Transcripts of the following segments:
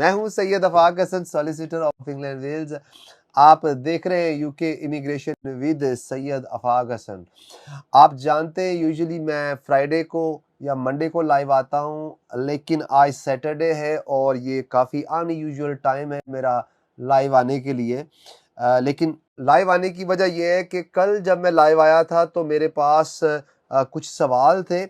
मैं हूं Syed Afaq Hasan, solicitor of England Wales. आप देख रहे हैं UK immigration with Syed Afaq Hasan. आप जानते हैं यूजुअली मैं फ्राइडे को या मंडे को लाइव आता हूं, लेकिन आज सैटरडे है और ये काफ़ी अनयूजुअल टाइम है मेरा लाइव आने के लिए। लेकिन लाइव आने की वजह यह है कि कल जब मैं लाइव आया था तो मेरे पास कुछ सवाल थे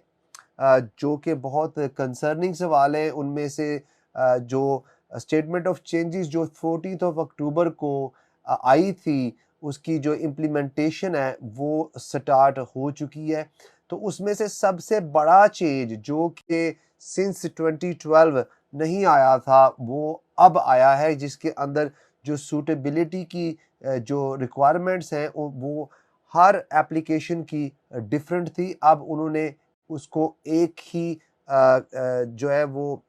जो कि बहुत कंसर्निंग सवाल हैं। उनमें से जो स्टेटमेंट ऑफ चेंजेस जो 14th ऑफ अक्टूबर को आई थी, उसकी जो इम्प्लीमेंटेशन है वो स्टार्ट हो चुकी है। तो उसमें से सबसे बड़ा चेंज जो कि सिंस 2012 नहीं आया था वो अब आया है, जिसके अंदर जो सूटेबिलिटी की जो रिक्वायरमेंट्स हैं वो हर एप्लीकेशन की डिफरेंट थी। अब उन्होंने उसको एक ही जो है वो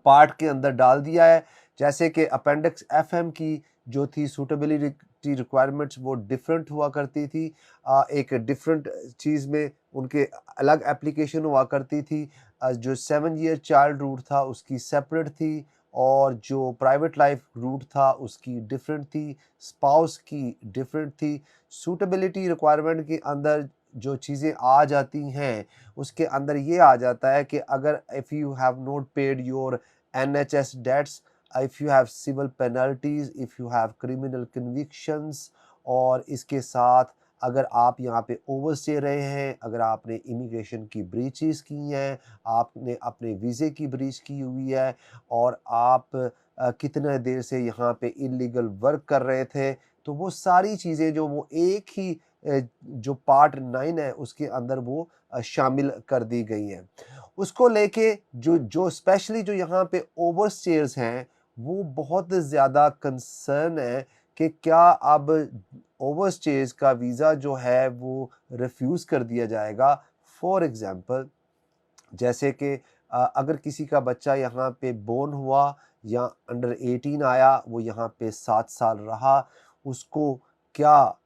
पार्ट के अंदर डाल दिया है। जैसे कि अपेंडिक्स एफएम की जो थी सूटेबिलिटी रिक्वायरमेंट्स वो डिफरेंट हुआ करती थी, एक डिफरेंट चीज़ में उनके अलग एप्लीकेशन हुआ करती थी। जो 7 ईयर चाइल्ड रूट था उसकी सेपरेट थी, और जो प्राइवेट लाइफ रूट था उसकी डिफरेंट थी, स्पाउस की डिफरेंट थी। सूटेबिलिटी रिक्वायरमेंट के अंदर जो चीज़ें आ जाती हैं उसके अंदर ये आ जाता है कि अगर if you have not paid your NHS debts, if you have civil penalties, if you have criminal convictions, और इसके साथ अगर आप यहाँ पे ओवरस्टे रहे हैं, अगर आपने इमिग्रेशन की ब्रीचेस की हैं, आपने अपने वीज़े की ब्रीच की हुई है, और आप कितने देर से यहाँ पे इलीगल वर्क कर रहे थे, तो वो सारी चीज़ें जो वो एक ही जो पार्ट 9 है उसके अंदर वो शामिल कर दी गई हैं। उसको लेके जो जो स्पेशली जो यहाँ पे ओवरस्टेयर्स हैं वो बहुत ज़्यादा कंसर्न है कि क्या अब ओवरस्टेयर्स का वीज़ा जो है वो रिफ्यूज़ कर दिया जाएगा। फॉर एग्ज़ाम्पल, जैसे कि अगर किसी का बच्चा यहाँ पे बोर्न हुआ या अंडर 18 आया, वो यहाँ पे 7 साल रहा, उसको क्या,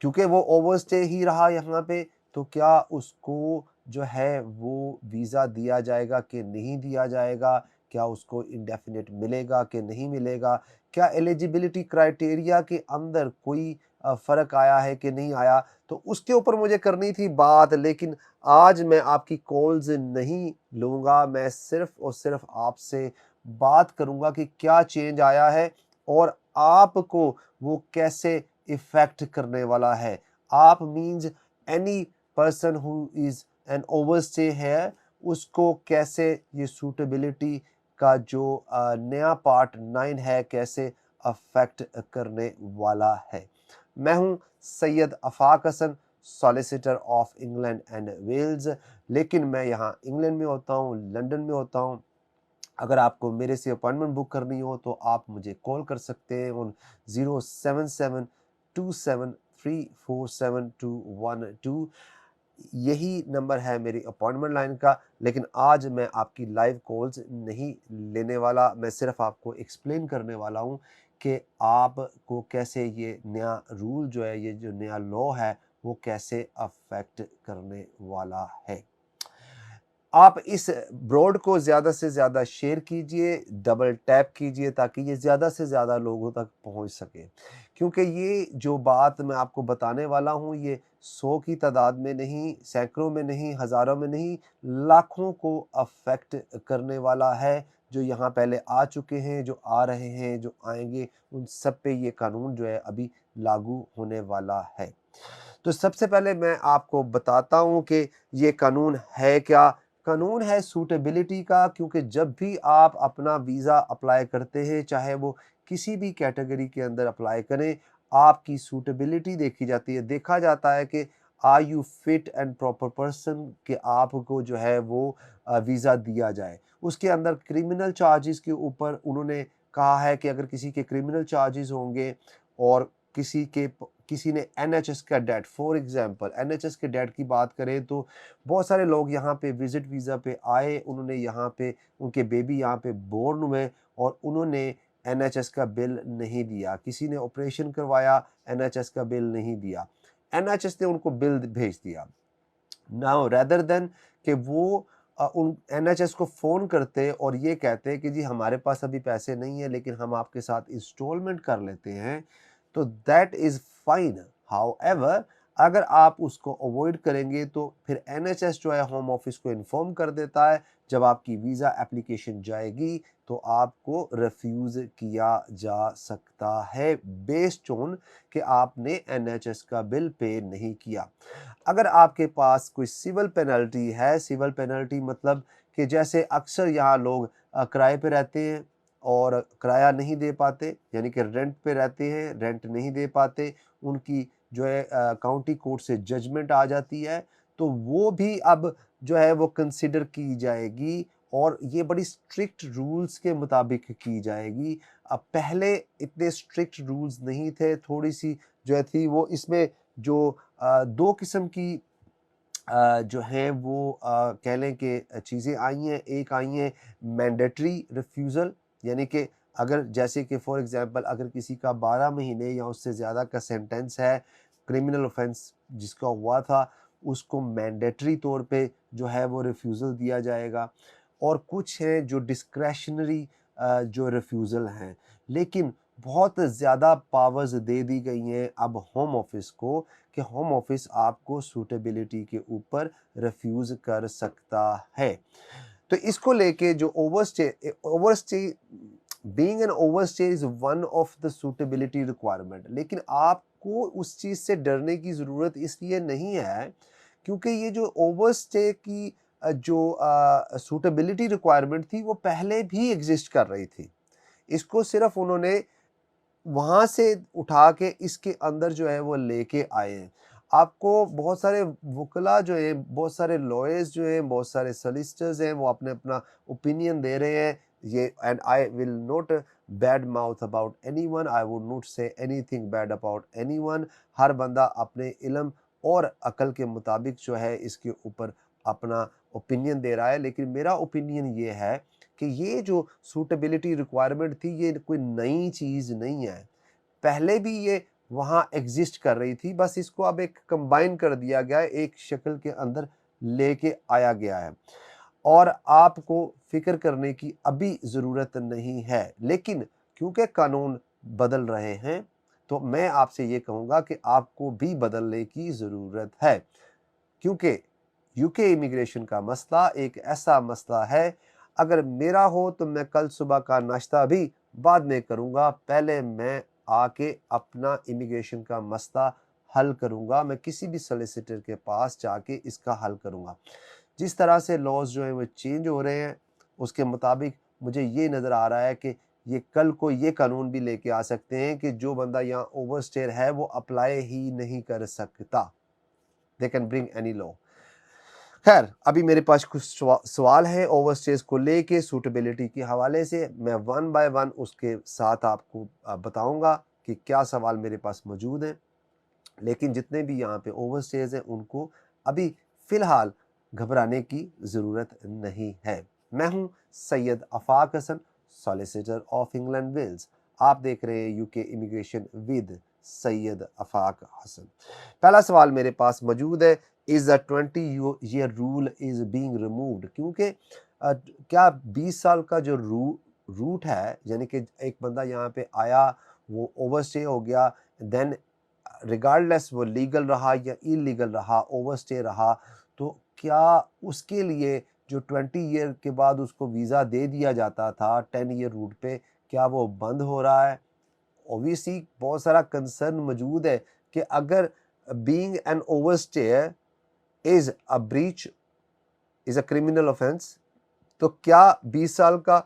क्योंकि वो ओवरस्टे ही रहा यहाँ पे, तो क्या उसको जो है वो वीज़ा दिया जाएगा कि नहीं दिया जाएगा? क्या उसको इंडेफिनिट मिलेगा कि नहीं मिलेगा? क्या एलिजिबिलिटी क्राइटेरिया के अंदर कोई फ़र्क आया है कि नहीं आया? तो उसके ऊपर मुझे करनी थी बात, लेकिन आज मैं आपकी कॉल्स नहीं लूँगा। मैं सिर्फ़ और सिर्फ़ आपसे बात करूँगा कि क्या चेंज आया है और आपको वो कैसे इफ़ेक्ट करने वाला है। आप means any person who is an overstay है, उसको कैसे ये सूटेबिलिटी का जो नया पार्ट 9 है कैसे अफ़ेक्ट करने वाला है। मैं हूँ Syed Afaq Hasan, solicitor of England and Wales, लेकिन मैं यहाँ इंग्लैंड में होता हूँ, लंदन में होता हूँ। अगर आपको मेरे से अपॉइंटमेंट बुक करनी हो तो आप मुझे कॉल कर सकते हैं ऑन 07727347212। यही नंबर है मेरी अपॉइंटमेंट लाइन का। लेकिन आज मैं आपकी लाइव कॉल्स नहीं लेने वाला, मैं सिर्फ आपको एक्सप्लेन करने वाला हूँ कि आपको कैसे ये नया रूल जो है, ये जो नया लॉ है वो कैसे अफेक्ट करने वाला है। आप इस ब्रॉड को ज़्यादा से ज़्यादा शेयर कीजिए, डबल टैप कीजिए ताकि ये ज़्यादा से ज़्यादा लोगों तक पहुंच सके, क्योंकि ये जो बात मैं आपको बताने वाला हूँ ये 100 की तादाद में नहीं, सैकड़ों में नहीं, हज़ारों में नहीं, लाखों को अफेक्ट करने वाला है। जो यहाँ पहले आ चुके हैं, जो आ रहे हैं, जो आएंगे, उन सब पे ये कानून जो है अभी लागू होने वाला है। तो सबसे पहले मैं आपको बताता हूँ कि ये कानून है क्या। कानून है सूटेबिलिटी का, क्योंकि जब भी आप अपना वीज़ा अप्लाई करते हैं, चाहे वो किसी भी कैटेगरी के अंदर अप्लाई करें, आपकी सूटेबिलिटी देखी जाती है। देखा जाता है कि are you fit and proper person, कि आपको जो है वो वीज़ा दिया जाए। उसके अंदर क्रिमिनल चार्जेस के ऊपर उन्होंने कहा है कि अगर किसी के क्रिमिनल चार्जेस होंगे और किसी ने एनएचएस का डेट, फॉर एग्जांपल एनएचएस के डेट की बात करें तो बहुत सारे लोग यहाँ पे विजिट वीज़ा पे आए, उन्होंने यहाँ पे उनके बेबी यहाँ पे बोर्न हुए और उन्होंने एनएचएस का बिल नहीं दिया। किसी ने ऑपरेशन करवाया, एनएचएस का बिल नहीं दिया, एनएचएस ने उनको बिल भेज दिया। नाउ रेदर देन कि वो उन एनएचएस को फ़ोन करते और ये कहते कि जी हमारे पास अभी पैसे नहीं है लेकिन हम आपके साथ इंस्टॉलमेंट कर लेते हैं, तो दैट इज़ फाइन। हाउएवर अगर आप उसको अवॉइड करेंगे तो फिर एनएचएस जो है होम ऑफिस को इन्फॉर्म कर देता है, जब आपकी वीज़ा एप्लीकेशन जाएगी तो आपको रिफ्यूज़ किया जा सकता है बेस्ड ऑन कि आपने एनएचएस का बिल पे नहीं किया। अगर आपके पास कोई सिविल पेनल्टी है, सिविल पेनल्टी मतलब कि जैसे अक्सर यहाँ लोग किराए पे रहते हैं और किराया नहीं दे पाते, यानी कि रेंट पे रहते हैं, रेंट नहीं दे पाते, उनकी जो है काउंटी कोर्ट से जजमेंट आ जाती है, तो वो भी अब जो है वो कंसिडर की जाएगी और ये बड़ी स्ट्रिक्ट रूल्स के मुताबिक की जाएगी। अब पहले इतने स्ट्रिक्ट रूल्स नहीं थे, थोड़ी-सी जो है थी वो इसमें जो 2 किस्म की जो है वो कह लें कि चीज़ें आई हैं। एक आई हैं मैंडेटरी रिफ्यूज़ल, यानी कि अगर जैसे कि फॉर एग्ज़ाम्पल अगर किसी का 12 महीने या उससे ज़्यादा का सेंटेंस है, क्रिमिनल ऑफ़ेंस जिसका हुआ था, उसको मैंडेटरी तौर पे जो है वो रिफ्यूज़ल दिया जाएगा। और कुछ हैं जो डिस्क्रेशनरी जो रिफ्यूज़ल हैं, लेकिन बहुत ज़्यादा पावर्स दे दी गई हैं अब होम ऑफिस को कि होम ऑफिस आपको सूटेबिलिटी के ऊपर रिफ्यूज़ कर सकता है। तो इसको लेके जो overstay being an overstay is one of the suitability requirement, लेकिन आपको उस चीज़ से डरने की ज़रूरत इसलिए नहीं है क्योंकि ये जो ओवरस्टे की जो सूटेबिलिटी रिक्वायरमेंट थी वो पहले भी एग्ज़िस्ट कर रही थी। इसको सिर्फ़ उन्होंने वहाँ से उठा के इसके अंदर जो है वो लेके आए हैं। आपको बहुत सारे वुकला जो हैं, बहुत सारे लॉयर्स जो हैं, बहुत सारे सॉलिसिटर्स हैं, वो अपना ओपिनियन दे रहे हैं। ये and I will not bad mouth about anyone, I would not say anything bad about anyone. हर बंदा अपने इल्म और अक्ल के मुताबिक जो है इसके ऊपर अपना ओपिनियन दे रहा है, लेकिन मेरा ओपिनियन ये है कि ये जो सूटेबिलिटी रिक्वायरमेंट थी ये कोई नई चीज़ नहीं है। पहले भी ये वहाँ एग्ज़िस्ट कर रही थी, बस इसको अब एक कंबाइन कर दिया गया है, एक शक्ल के अंदर लेके आया गया है और आपको फ़िक्र करने की अभी ज़रूरत नहीं है। लेकिन क्योंकि कानून बदल रहे हैं, तो मैं आपसे ये कहूँगा कि आपको भी बदलने की ज़रूरत है, क्योंकि यूके इमिग्रेशन का मसला एक ऐसा मसला है, अगर मेरा हो तो मैं कल सुबह का नाश्ता भी बाद में करूँगा, पहले मैं आके अपना इमिग्रेशन का मसला हल करूँगा, मैं किसी भी सॉलिसिटर के पास जाके इसका हल करूँगा। जिस तरह से लॉज़ जो हैं वो चेंज हो रहे हैं, उसके मुताबिक मुझे ये नज़र आ रहा है कि ये कल को ये कानून भी लेके आ सकते हैं कि जो बंदा यहाँ ओवरस्टेयर है वो अप्लाई ही नहीं कर सकता। They can bring any law. खैर, अभी मेरे पास कुछ सवाल हैं ओवरस्टेज को लेके सूटेबिलिटी के हवाले से, मैं वन बाय वन उसके साथ आपको बताऊँगा कि क्या सवाल मेरे पास मौजूद हैं। लेकिन जितने भी यहाँ पे ओवरस्टेज हैं उनको अभी फ़िलहाल घबराने की ज़रूरत नहीं है। मैं हूँ Syed Afaq Hasan, solicitor of England Wales. आप देख रहे हैं UK immigration with Syed Afaq Hasan. पहला सवाल मेरे पास मौजूद है, is the 20 year rule is being removed, क्योंकि क्या 20 साल का जो रूट है, यानी कि एक बंदा यहाँ पे आया, वो ओवरस्टे हो गया, देन रिगार्डलेस वो लीगल रहा या इलीगल रहा, ओवरस्टे रहा, तो क्या उसके लिए जो 20 ईयर के बाद उसको वीज़ा दे दिया जाता था 10 ईयर रूट पे, क्या वो बंद हो रहा है? ऑब्वियसली बहुत सारा कंसर्न मौजूद है कि अगर being an overstayer is a breach is a criminal offence, तो क्या 20 साल का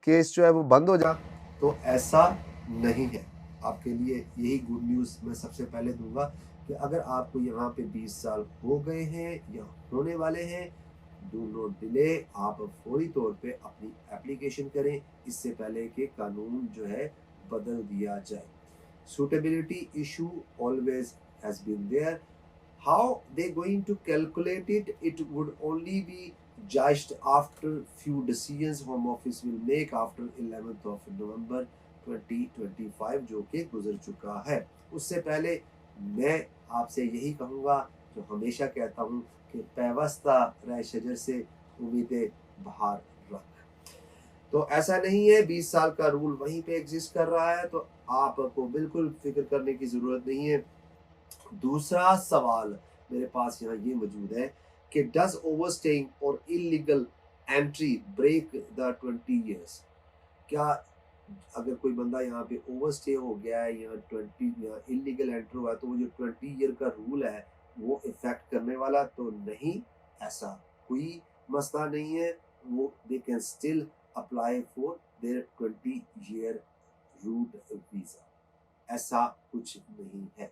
केस जो है वो बंद हो जा, तो ऐसा नहीं है। आपके लिए यही गुड न्यूज़ मैं सबसे पहले दूंगा कि अगर आपको यहाँ पे 20 साल हो गए हैं या होने वाले हैं, डू नॉट डिले, आप फौरी तौर पे अपनी एप्लीकेशन करें इससे पहले कि कानून जो है बदल दिया जाए। Suitability issue always has been there. How they going to calculate it? It would only be judged after few decisions Home Office will make after 11th of November 2025 जो कि गुजर चुका है। उससे पहले मैं आपसे यही कहूँगा जो हमेशा कहता हूँ कि पैवस्ता रह शजर से उम्मीदें बाहर रख। तो ऐसा नहीं है 20 साल का रूल वहीं पे एग्जिस्ट कर रहा है, तो आपको बिल्कुल फिक्र करने की ज़रूरत नहीं है। दूसरा सवाल मेरे पास यहाँ ये मौजूद है कि डज ओवरस्टेइंग और illegal entry break the 20 years? क्या अगर कोई बंदा यहाँ पे ओवरस्टे हो गया है या 20 या इलीगल एंटर हुआ है, तो वो जो 20 ईयर का रूल है वो इफेक्ट करने वाला तो नहीं, ऐसा कोई मसला नहीं है। वो they can still apply for their 20 year route visa, ऐसा कुछ नहीं है।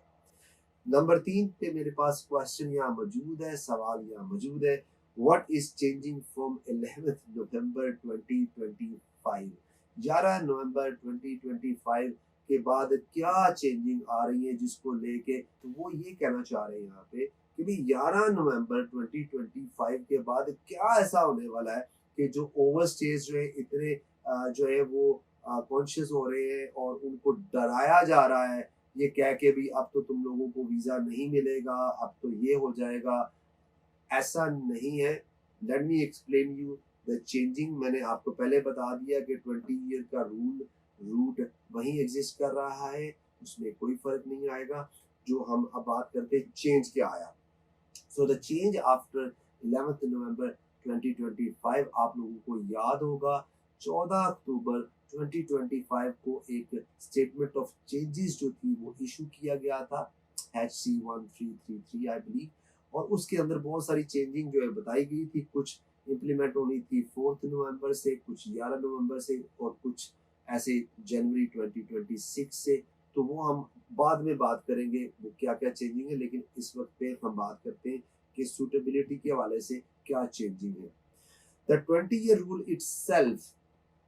नंबर 3 पे मेरे पास क्वेश्चन यहाँ मौजूद है, सवाल यहाँ मौजूद है, what is changing from 11 November 2025? 11 November 2025 के बाद क्या चेंजिंग आ रही है जिसको लेके, तो वो ये कहना चाह रहे हैं यहाँ पे कि भाई 11 नवंबर 2025 के बाद क्या ऐसा होने वाला है कि जो ओवरस्टेज जो है इतने जो है वो कॉन्शियस हो रहे हैं और उनको डराया जा रहा है ये कह के भी अब तो तुम लोगों को वीजा नहीं मिलेगा, अब तो ये हो जाएगा। ऐसा नहीं है। Let me explain you the changing. मैंने आपको पहले बता दिया कि 20 ईयर का रूट वहीं एग्जिस्ट कर रहा है, उसमें कोई फर्क नहीं आएगा। जो हम अब बात करते हैं चेंज क्या आया। So the change after 11 November 2025, आप लोगों को याद होगा 14 अक्टूबर 2025 को एक स्टेटमेंट ऑफ चेंजेस जो थी वो इशू किया गया था, HC1333 आई बिलीव। और उसके अंदर बहुत सारी चेंजिंग जो है बताई गई थी, कुछ इम्प्लीमेंट होनी थी 4 नवंबर से, कुछ 11 नवंबर से और कुछ ऐसे जनवरी 2026 से। तो वो हम बाद में बात करेंगे वो क्या क्या चेंजिंग है, लेकिन इस वक्त पे हम बात करते हैं कि सूटेबिलिटी के हवाले से क्या चेंजिंग है। The 20 year rule itself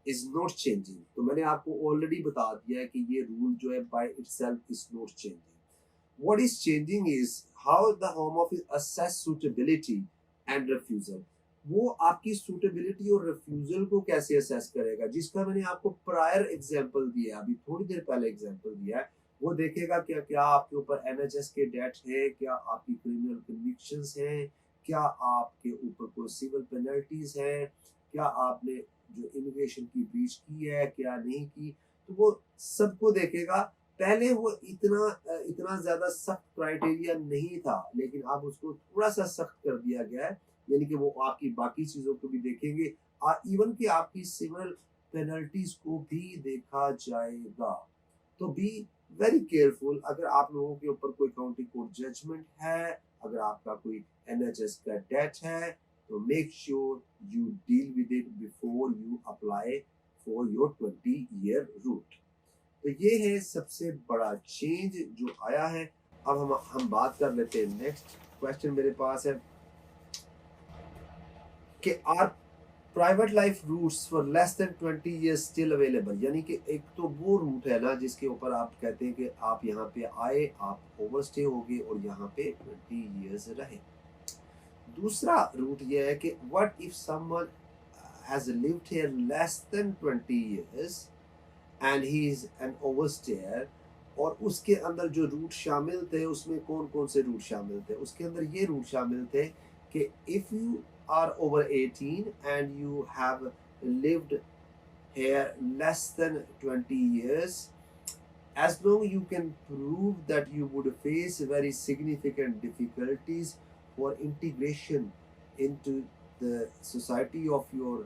is not changing. तो मैंने आपको ऑलरेडी बता दिया है कि ये रूल जो है by itself is not changing. What is changing is how the home office assess suitability and refusal. वो आपकी सूटेबिलिटी और रिफ्यूजल को कैसे असेस करेगा, जिसका मैंने आपको प्रायर एग्जांपल दिया, अभी थोड़ी देर पहले एग्जांपल दिया है। वो देखेगा क्या क्या आपके ऊपर एनएचएस के डेट है, क्या आपकी क्रिमिनल कन्विक्शंस हैं, क्या आपके ऊपर कोई सिविल पेनल्टीज है, क्या आपने जो इमिग्रेशन की ब्रीच की है क्या नहीं की। तो वो सबको देखेगा। पहले वो इतना ज्यादा सख्त क्राइटेरिया नहीं था, लेकिन अब उसको थोड़ा सा सख्त कर दिया गया है, यानी कि वो आपकी बाकी चीजों को भी देखेंगे, इवन कि आपकी सिविल पेनल्टीज को भी देखा जाएगा। तो बी वेरी केयरफुल। अगर आप लोगों के ऊपर कोई काउंटी कोर्ट जजमेंट है, अगर आपका कोई एनएचएस का डेट है, तो make sure you deal with it before you apply for your 20 year route. तो ये है सबसे बड़ा चेंज जो आया है। अब हम बात कर लेते हैं, नेक्स्ट क्वेश्चन मेरे पास है कि are private life routes for less than 20 years still available. यानी कि एक तो वो रूट है ना जिसके ऊपर आप कहते हैं कि आप यहाँ पे आए, आप ओवरस्टे हो गए और यहाँ पे 20 इयर्स रहे। दूसरा रूट ये है कि what if someone has lived here less than 20 years and he is an overstayer. और उसके अंदर जो रूट शामिल थे उसमें कौन कौन से रूट शामिल थे, उसके अंदर ये रूट शामिल थे कि if you are over 18 and you have lived here less than 20 years, as long you can prove that you would face very significant difficulties for integration into the society of your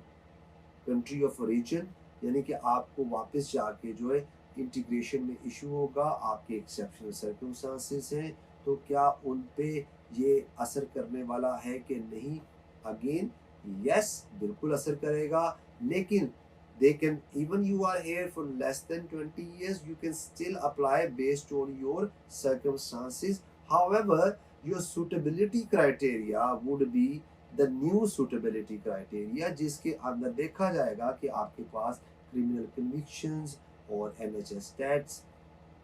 country of origin, यानी कि आपको वापस जाके जो है integration में issue होगा, आपके एक्सेप्शनल सर्कमस्टांसेस हैं, तो क्या उन पे ये असर करने वाला है कि नहीं। अगेन यस, बिल्कुल असर करेगा, लेकिन they can, even you are here for less than 20 years, you can still apply based on your circumstances. However, your suitability criteria would be the new suitability criteria, जिसके अंदर देखा जाएगा कि आपके पास criminal convictions और NHS stats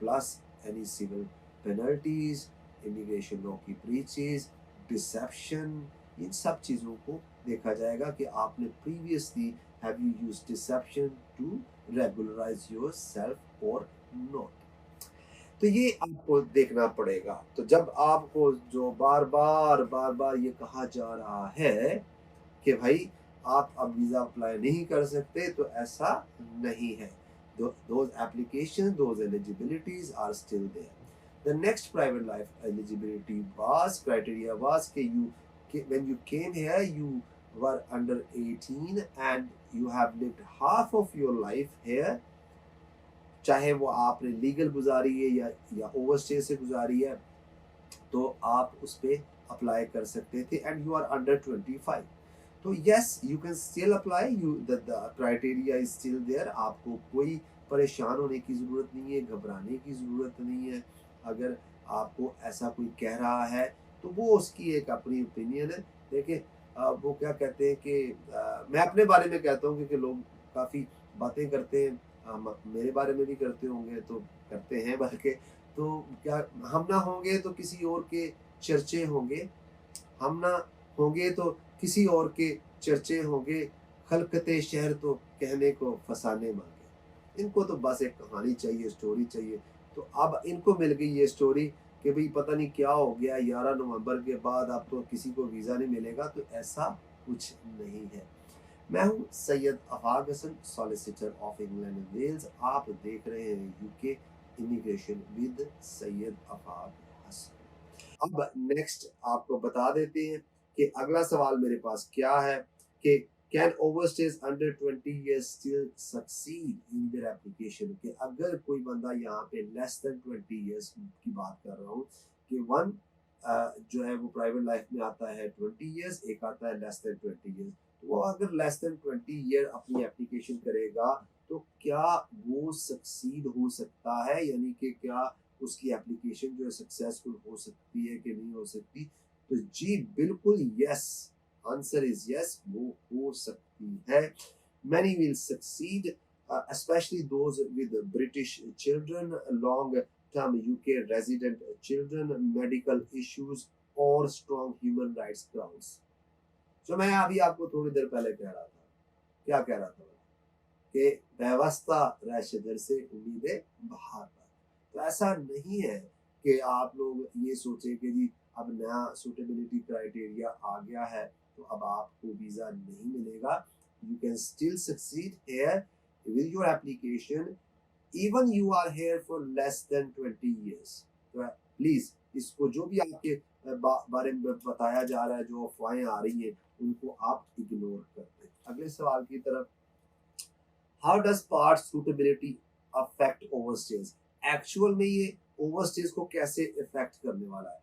plus any civil penalties, immigration law की breaches, deception, इन सब चीज़ों को देखा जाएगा कि आपने previously have you used deception to regularize yourself or not। तो ये आपको देखना पड़ेगा। तो जब आपको जो बार बार ये कहा जा रहा है कि भाई आप अब वीज़ा अप्लाई नहीं कर सकते, तो ऐसा नहीं है। Those applications, those eligibilities are still there. The next private life eligibility was criteria was when you came here, you were under 18 and you have lived half of your life here, चाहे वो आपने legal गुजारी है या overstay से गुजारी है, तो आप उस पे अप्लाई कर सकते थे एंड यू आर अंडर 25। तो yes, you can still apply, you the criteria is still there. आपको कोई परेशान होने की ज़रूरत नहीं है, घबराने की ज़रूरत नहीं है। अगर आपको ऐसा कोई कह रहा है तो वो उसकी एक अपनी ओपिनियन है। देखिए वो क्या कहते हैं कि मैं अपने बारे में कहता हूँ, क्योंकि लोग काफ़ी बातें करते हैं, मेरे बारे में भी करते होंगे, तो करते हैं बल्कि, तो क्या हम ना होंगे तो किसी और के चर्चे होंगे, हम ना होंगे तो किसी और के चर्चे होंगे, खलकते शहर तो कहने को फसाने मांगे। इनको तो बस एक कहानी चाहिए, स्टोरी चाहिए। तो अब इनको मिल गई ये स्टोरी कि भाई पता नहीं क्या हो गया, 11 नवंबर के बाद अब तो किसी को वीज़ा नहीं मिलेगा, तो ऐसा कुछ नहीं है। मैं हूँ Syed Afaq Hasan, solicitor of England and Wales. आप देख रहे हैं UK immigration with Syed Afaq Hasan. अब नेक्स्ट आपको बता देते हैं कि अगला सवाल मेरे पास क्या है कि can overstays under 20 years still succeed in their application. कि अगर कोई बंदा यहाँ पे लेस देन 20 ईयर्स की बात कर रहा हूँ, कि वन जो है वो प्राइवेट लाइफ में आता है 20 ईयर्स, एक आता है लेस देन 20 ईयर्स। तो वो अगर लेस देन 20 ईयर अपनी एप्लीकेशन करेगा, तो क्या वो सक्सीड हो सकता है, यानी कि क्या उसकी एप्लीकेशन जो है सक्सेसफुल हो सकती है कि नहीं हो सकती। तो जी बिल्कुल यस, आंसर इज यस, वो हो सकती है। Many will succeed, especially those with British children, long term UK resident children, medical issues or strong human rights grounds। जो मैं अभी आपको थोड़ी देर पहले कह रहा था, क्या कह रहा था कि व्यवस्था रैशदर से उम्मीदें बाहर पर। तो ऐसा नहीं है कि आप लोग ये सोचें कि जी अब नया सूटेबिलिटी क्राइटेरिया आ गया है तो अब आपको वीज़ा नहीं मिलेगा। You can still succeed here with your application even you are here for less than 20 years. तो प्लीज़ इसको जो भी आपके बारे में बताया जा रहा है, जो अफवाहें आ रही हैं, उनको आप इग्नोर कर दें। अगले सवाल की तरफ, how does part suitability affect overstays. Actual में ये ओवरस्टेज को कैसे इफेक्ट करने वाला है।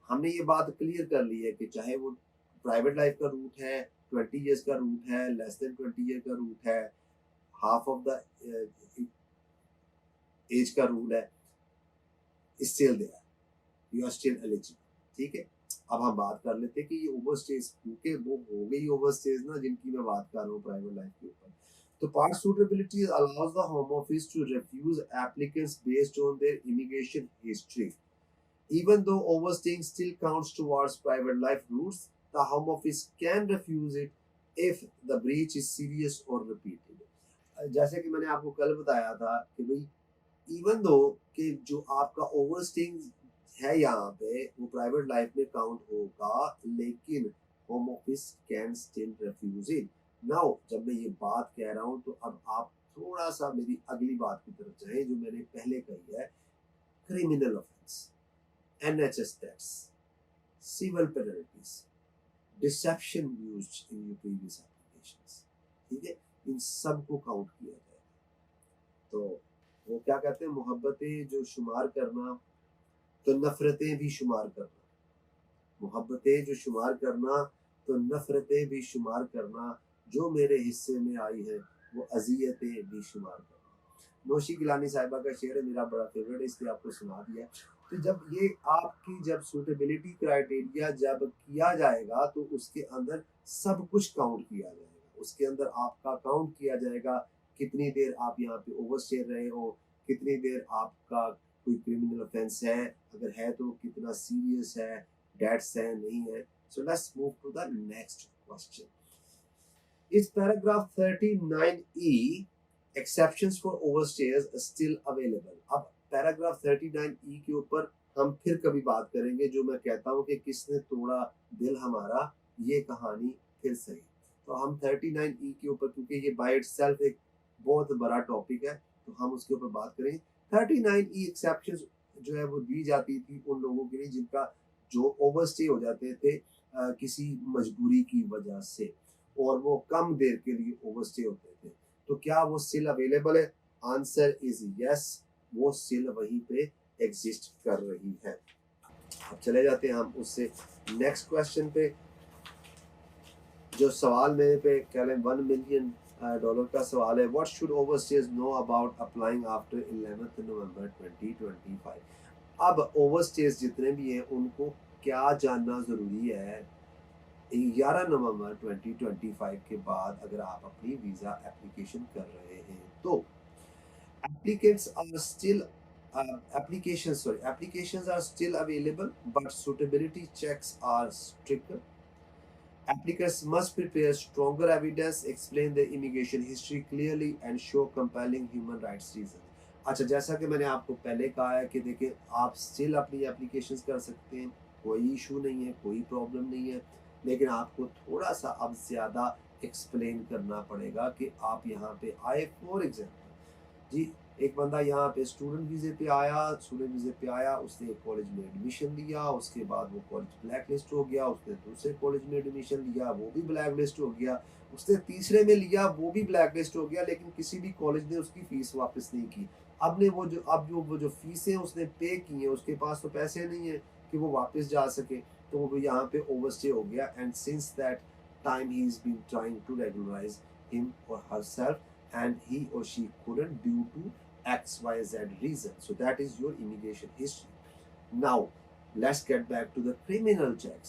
हमने ये बात क्लियर कर ली है कि चाहे वो प्राइवेट लाइफ का रूट है, 20 ईयर्स का रूट है, लेस देन 20 ईयर का रूट है, हाफ ऑफ द एज का रूल है, still there, you are still eligible. ठीक है, अब हम बात कर लेते हैं कि ये ओवरस्टेज, क्योंकि वो हो गई ओवरस्टेज ना जिनकी मैं बात कर रहा हूँ प्राइवेट लाइफ के ऊपर। तो part suitability allows the Home Office to refuse applicants based on their immigration history. Even though overstaying still counts towards private life routes, the Home Office can refuse it if the breach is serious or repeated. जैसे कि मैंने आपको कल बताया था कि भाई even though कि जो आपका ओवरस्टेइंग है यहाँ पे वो प्राइवेट लाइफ में काउंट होगा, लेकिन home office can still refuse it. Now जब मैं ये बात कह रहा हूँ, तो अब आप थोड़ा सा मेरी अगली बात की तरफ जाएं जो मैंने पहले कही है। Criminal offence, NHS tax, civil penalties, deception used in your previous applications, ठीक है, इन सब को काउंट किया जाएगा। तो वो क्या कहते हैं, मोहब्बतें जो शुमार करना, तो नफरतें भी शुमार करना, मोहब्बतें जो शुमार करना तो नफरतें भी शुमार करना, जो मेरे हिस्से में आई है वो अजियतें भी शुमार करना। नौशी गिलानी साहिबा का शेर है, मेरा बड़ा फेवरेट है, इसलिए आपको सुना दिया। तो जब ये आपकी जब सूटेबिलिटी क्राइटेरिया जब किया जाएगा, तो उसके अंदर सब कुछ काउंट किया जाएगा। उसके अंदर आपका काउंट किया जाएगा कितनी देर आप यहाँ पे ओवरस्टे रहे हो, कितनी देर आपका कोई क्रिमिनल ऑफेंस है, अगर है तो कितना सीरियस है, डेट्स है नहीं है। So let's move to the next question. इस paragraph 39E exceptions for overstays still available। अब पैराग्राफ 39E के ऊपर हम फिर कभी बात करेंगे, जो मैं कहता हूं कि किसने तोड़ा दिल हमारा, ये कहानी फिर सही। तो हम 39E के ऊपर, क्योंकि ये बाय इटसेल्फ एक बहुत बड़ा टॉपिक है, तो हम उसके ऊपर बात करें। 39E एक्सेप्शन जो है वो दी जाती थी उन लोगों के लिए जिनका जो ओवरस्टे हो जाते थे किसी मजबूरी की वजह से, और वो कम देर के लिए ओवरस्टे होते थे। तो क्या वो स्टिल अवेलेबल है? आंसर इज यस, वो स्टिल वहीं पे एग्जिस्ट कर रही है। अब चले जाते हैं हम उससे नेक्स्ट क्वेश्चन पे। जो सवाल मेरे पे कह लें $1 मिलियन का सवाल है, what should overstayers know about applying after 11 November 2025। अब ओवरस्टेयर्स जितने भी हैं उनको क्या जानना ज़रूरी है 11 नवंबर 2025 के बाद अगर आप अपनी वीज़ा एप्लीकेशन कर रहे हैं तो। applicants are still applications are still available, but suitability checks are stricter. Applicants must prepare stronger evidence, explain their immigration history clearly, and show compelling human rights reasons. अच्छा, जैसा कि मैंने आपको पहले कहा है कि देखिए आप स्टिल अपनी एप्लीकेशंस कर सकते हैं, कोई इशू नहीं है, कोई प्रॉब्लम नहीं है, लेकिन आपको थोड़ा सा अब ज़्यादा एक्सप्लेन करना पड़ेगा कि आप यहाँ पे आए। फॉर एग्जाम्पल जी, एक बंदा यहाँ पे स्टूडेंट वीज़े पे आया, उसने एक कॉलेज में एडमिशन लिया, उसके बाद वो कॉलेज ब्लैक लिस्ट हो गया, उसने दूसरे कॉलेज में एडमिशन लिया, वो भी ब्लैक लिस्ट हो गया, उसने तीसरे में लिया, वो भी ब्लैक लिस्ट हो गया, लेकिन किसी भी कॉलेज ने उसकी फ़ीस वापस नहीं की। वो जो फ़ीसें उसने पे की हैं, उसके पास तो पैसे नहीं है कि वो वापस जा सके, तो वो यहाँ पे ओवरस्टे हो गया। And since that time he is been trying to regularise him और herself, and he or she couldn't due to XYZ reason. So that is your immigration history. Now let's get back to the criminal checks.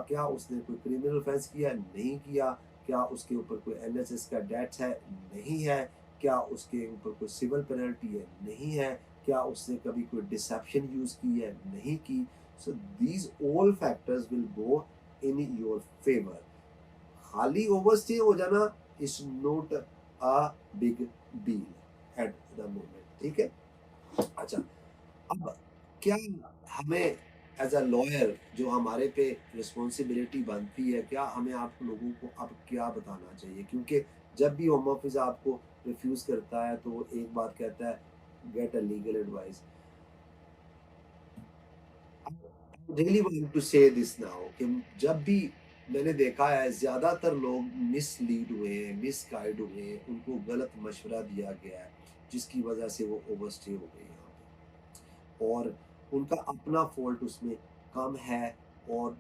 क्या उसने कोई criminal offence किया? नहीं किया। क्या उसके ऊपर कोई NHS का डेट है? नहीं है। क्या उसके ऊपर कोई सिविल पेनल्टी है? नहीं है। क्या उसने कभी कोई डिसेप्शन यूज की है? नहीं की। So these all factors will go in your favour. खाली ओवरस्टे हो जाना is not a big deal at the moment, ठीक है। अच्छा, अब क्या हमें एज अ लॉयर जो हमारे पे रिस्पॉन्सिबिलिटी बनती है, क्या हमें आप लोगों को अब क्या बताना चाहिए? क्योंकि जब भी होम ऑफिस आपको रिफ्यूज करता है तो वो एक बात कहता है, get a legal advice. Really want to say this now कि जब भी मैंने देखा है ज़्यादातर लोग मिसलीड हुए हैं, मिसगाइड हुए हैं, उनको गलत मशवरा दिया गया है, जिसकी वजह से वो ओवरस्टे हो गए यहाँ पे, और उनका अपना फॉल्ट उसमें कम है। और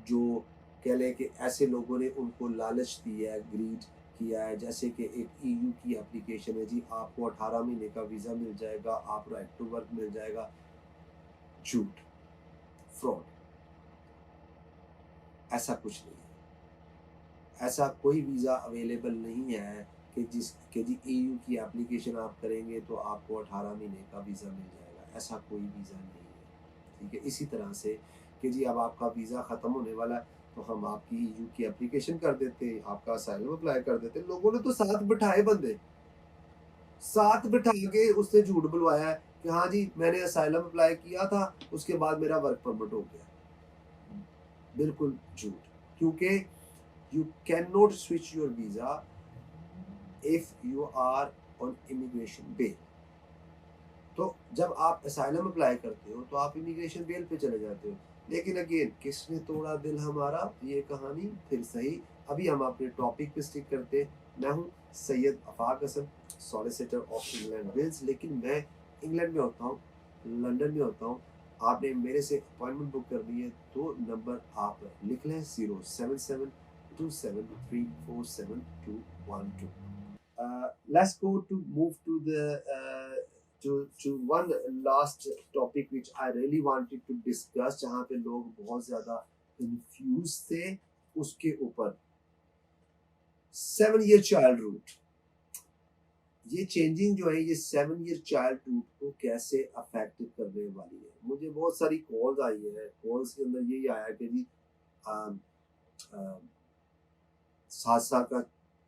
जो कह लें कि ऐसे लोगों ने उनको लालच दिया है, ग्रीड किया है, जैसे कि एक EU की एप्लीकेशन है जी, आपको 18 महीने का वीज़ा मिल जाएगा, आप राइट टू वर्क मिल जाएगा। झूठ, फ्रॉड, ऐसा कुछ नहीं है। ऐसा कोई वीज़ा अवेलेबल नहीं है कि जी EU की एप्लीकेशन आप करेंगे तो आपको 18 महीने का वीज़ा मिल जाएगा। ऐसा कोई वीज़ा नहीं है, ठीक है। इसी तरह से कि जी अब आपका वीज़ा ख़त्म होने वाला है तो हम आपकी EU की एप्लीकेशन कर देते, आपका असाइलम अप्लाई कर देते। लोगों ने तो साथ बिठाए बंदे, साथ बिठा के उसने झूठ बुलवाया है कि हाँ जी मैंने असाइलम अप्लाई किया था, उसके बाद मेरा वर्क परमिट हो गया। बिल्कुल झूठ, क्योंकि you cannot switch your visa if you are on immigration bail. तो जब आप असाइलम अप्लाई करते हो तो आप इमिग्रेशन बेल पे चले जाते हो। लेकिन अगेन किसने तोड़ा दिल हमारा, ये कहानी फिर सही। अभी हम अपने टॉपिक पे स्टिक करते। मैं हूँ Syed Afaq Hasan, solicitor of England Wales, लेकिन मैं इंग्लैंड में होता हूँ, लंदन में होता हूँ। आपने मेरे से अपॉइंटमेंट बुक करनी है तो नंबर आप लिख लें 07727347212। Let's go to move to the to one last topic which I really wanted to discuss, जहाँ पे लोग बहुत ज़्यादा confused थे उसके ऊपर। 7 year child route, ये चेंजिंग जो है ये 7 year child route को कैसे अफेक्ट करने वाली है। मुझे बहुत सारी कॉल्स आई है, कॉल्स के अंदर यही आया कि जी 7 साल का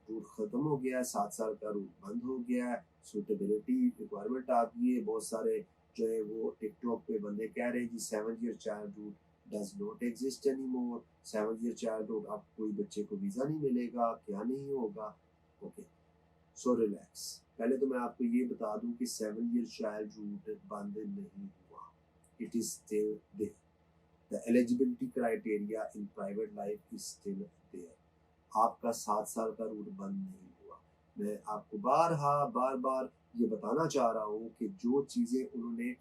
रूट ख़त्म हो गया है, 7 साल का रूट बंद हो गया है, सूटेबिलिटी रिक्वायरमेंट आ गई है। बहुत सारे जो है वो टिकटॉक पे बंदे कह रहे हैं जी 7 year child route does not exist any more. 7 year childhood, अब कोई बच्चे को वीज़ा नहीं मिलेगा, क्या नहीं होगा। Okay, so relax. पहले तो मैं आपको ये बता दूं कि 7 ईयर चाइल्डहुड बंद नहीं हुआ, it is still there. The eligibility criteria in private life is still there. आपका 7 साल का रूट बंद नहीं हुआ। मैं आपको बार बार ये बताना चाह रहा हूँ कि जो चीज़ें उन्होंने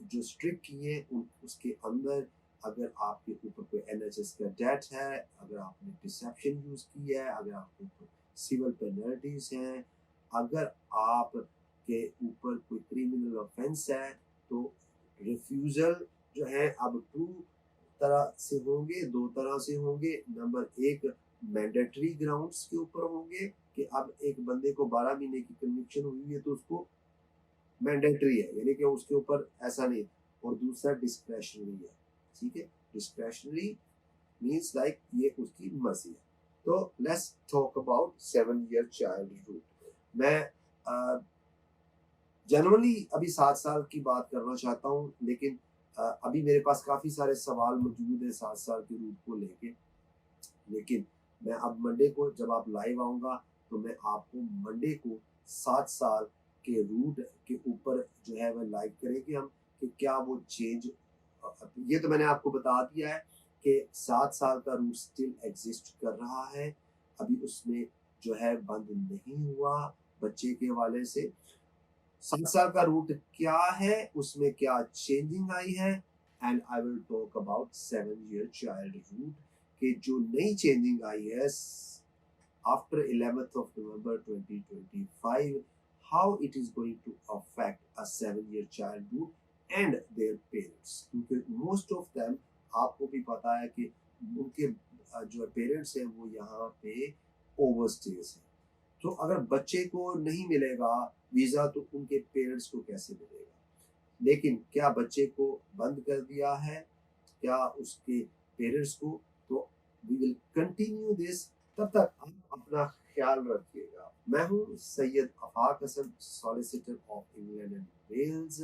जो स्ट्रिक्ट किए उसके अंदर अगर आपके ऊपर कोई NHS का डेट है, अगर आपने डिसेप्शन यूज़ की है, अगर आपके ऊपर सिविल पेनल्टीज हैं, अगर आप के ऊपर कोई क्रिमिनल ऑफेंस है, तो रिफ्यूज़ल जो है अब 2 तरह से होंगे, 2 तरह से होंगे। नंबर 1 मैंडेटरी ग्राउंड्स के ऊपर होंगे कि अब एक बंदे को 12 महीने की कन्विक्शन हुई है तो उसको मैंडेटरी है, यानी कि उसके ऊपर ऐसा नहीं। और दूसरा डिस्क्रेशनरी है, ठीक है। डिस्क्रेशनरी मीन्स लाइक ये उसकी मर्जी है। तो let's talk about 7 year childhood. मैं जनरली अभी 7 साल की बात करना चाहता हूँ, लेकिन अभी मेरे पास काफ़ी सारे सवाल मौजूद हैं 7 साल के रूट को लेके। लेकिन मैं अब मंडे को जब आप लाइव आऊँगा तो मैं आपको मंडे को 7 साल के रूट के ऊपर जो है वह लाइव करेंगे हम, कि क्या वो चेंज। ये तो मैंने आपको बता दिया है कि 7 साल का रूट स्टिल एग्जिस्ट कर रहा है, अभी उसमें जो है बंद नहीं हुआ बच्चे के हवाले से। 7 साल का रूट क्या है, उसमें क्या चेंजिंग आई है, and I will talk about 7 year child route कि जो नई चेंजिंग आई है after 11th of November 2025, how it is going to affect a 7 year childhood and their parents, क्योंकि most of them आपको भी पता है कि उनके जो पेरेंट्स हैं वो यहाँ पे ओवरस्टेज हैं। तो अगर बच्चे को नहीं मिलेगा वीज़ा तो उनके पेरेंट्स को कैसे मिलेगा। लेकिन क्या बच्चे को बंद कर दिया है, क्या उसके पेरेंट्स को, तो वी विल कंटिन्यू दिस। तब तक आप अपना ख्याल रखिएगा। मैं हूँ Syed Afaq Hasan, solicitor of England and Wales.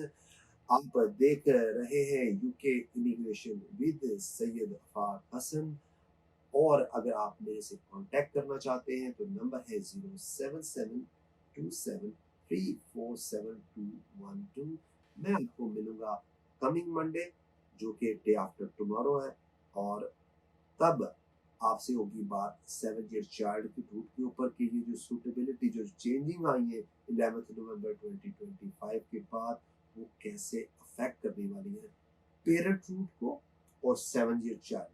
आप देख रहे हैं UK immigration with Syed Afaq Hasan. और अगर आप मेरे से कांटेक्ट करना चाहते हैं तो नंबर है 07727347212। मैं आपको मिलूंगा कमिंग मंडे, जो कि डे आफ्टर टुमारो है, और तब आपसे होगी बात 7 ईयर चाइल्ड की रूट के ऊपर कि ये जो सूटेबिलिटी जो चेंजिंग आई है 11 नवंबर 2025 के बाद वो कैसे अफेक्ट करने वाली है पेरेंट रूट को और 7 ईयर चाइल्ड।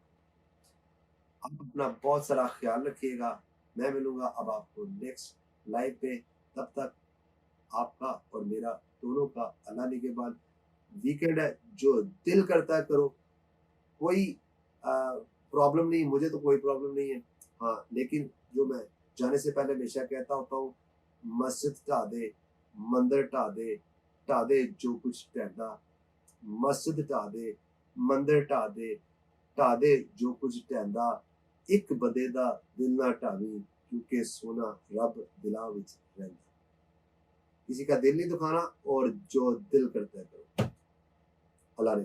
आप अपना बहुत सारा ख्याल रखिएगा। मैं मिलूंगा अब आपको नेक्स्ट लाइव पे। तब तक आपका और मेरा दोनों का अल्लाह निगहबान। वीकेंड है, जो दिल करता है करो, कोई प्रॉब्लम नहीं, मुझे तो कोई प्रॉब्लम नहीं है। हाँ, लेकिन जो मैं जाने से पहले हमेशा कहता होता हूँ, मस्जिद ढा दे, मंदिर ढा दे जो कुछ ढहदा। मस्जिद ढा दे, मंदिर ढा दे जो कुछ ढहदा। एक बंदे दा दिल ना ढावी, क्योंकि सोना रब दिलां विच रहिंदा। किसी का दिल नहीं दुखाना और जो दिल करता है करो। अल्लाह ने